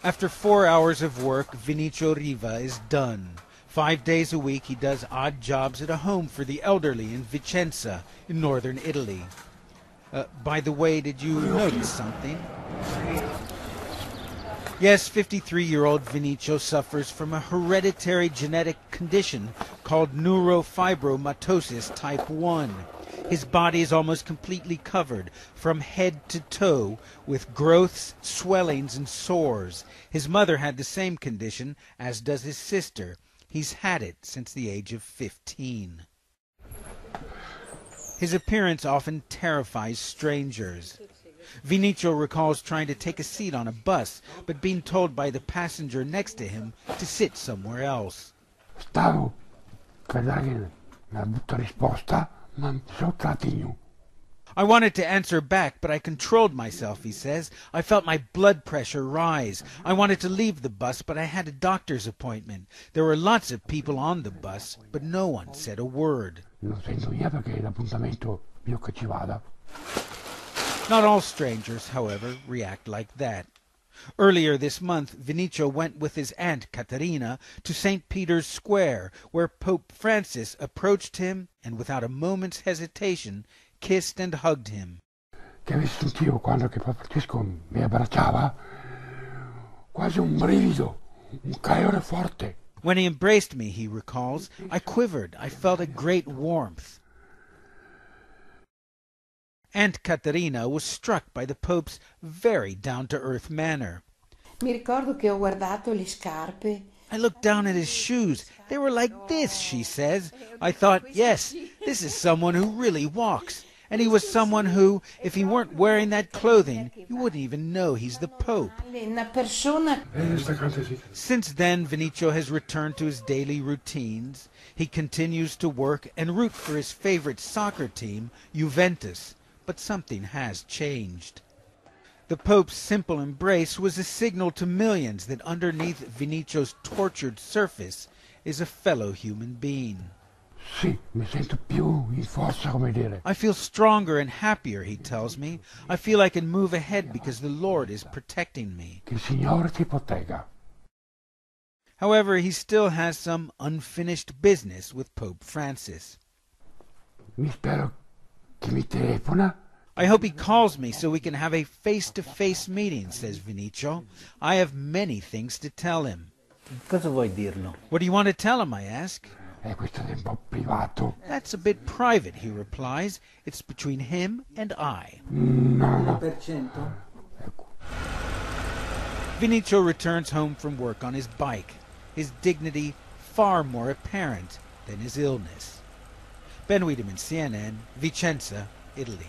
After 4 hours of work, Vinicio Riva is done. 5 days a week he does odd jobs at a home for the elderly in Vicenza, in northern Italy. By the way, did you notice something? Yes, 53-year-old Vinicio suffers from a hereditary genetic condition called neurofibromatosis type 1. His body is almost completely covered, from head to toe, with growths, swellings, and sores. His mother had the same condition, as does his sister. He's had it since the age of 15. His appearance often terrifies strangers. Vinicio recalls trying to take a seat on a bus, but being told by the passenger next to him to sit somewhere else. Stavo per dare una brutta risposta, ma sono trattigno. I wanted to answer back, but I controlled myself, he says. I felt my blood pressure rise. I wanted to leave the bus, but I had a doctor's appointment. There were lots of people on the bus, but no one said a word. Non sento via perché l'appuntamento io che ci vada. Not all strangers, however, react like that. Earlier this month, Vinicio went with his aunt Caterina to St. Peter's Square, where Pope Francis approached him and, without a moment's hesitation, kissed and hugged him. Che avessi sentito quando che Papa Francesco mi abbracciava, quasi un brivido, un calore forte. When he embraced me, he recalls, I quivered. I felt a great warmth. Aunt Caterina was struck by the Pope's very down-to-earth manner. Mi ricordo che ho guardato le scarpe. I looked down at his shoes. They were like this, she says. I thought, yes, this is someone who really walks. And he was someone who, if he weren't wearing that clothing, you wouldn't even know he's the Pope. Since then, Vinicio has returned to his daily routines. He continues to work and root for his favorite soccer team, Juventus. But something has changed. The Pope's simple embrace was a signal to millions that underneath Vinicio's tortured surface is a fellow human being. Sì, mi sento più in forza, come dire. I feel stronger and happier, he tells me. I feel I can move ahead because the Lord is protecting me. Che il Signore ti protegga. However, he still has some unfinished business with Pope Francis. Mi spero che mi telefona. I hope he calls me so we can have a face-to-face meeting, says Vinicio. I have many things to tell him. Cosa vuoi dirlo? What do you want to tell him, I ask. Questo è un po' privato. That's a bit private, he replies. It's between him and I. No. Vinicio returns home from work on his bike, his dignity far more apparent than his illness. Ben Wiedemann, CNN, Vicenza, Italy.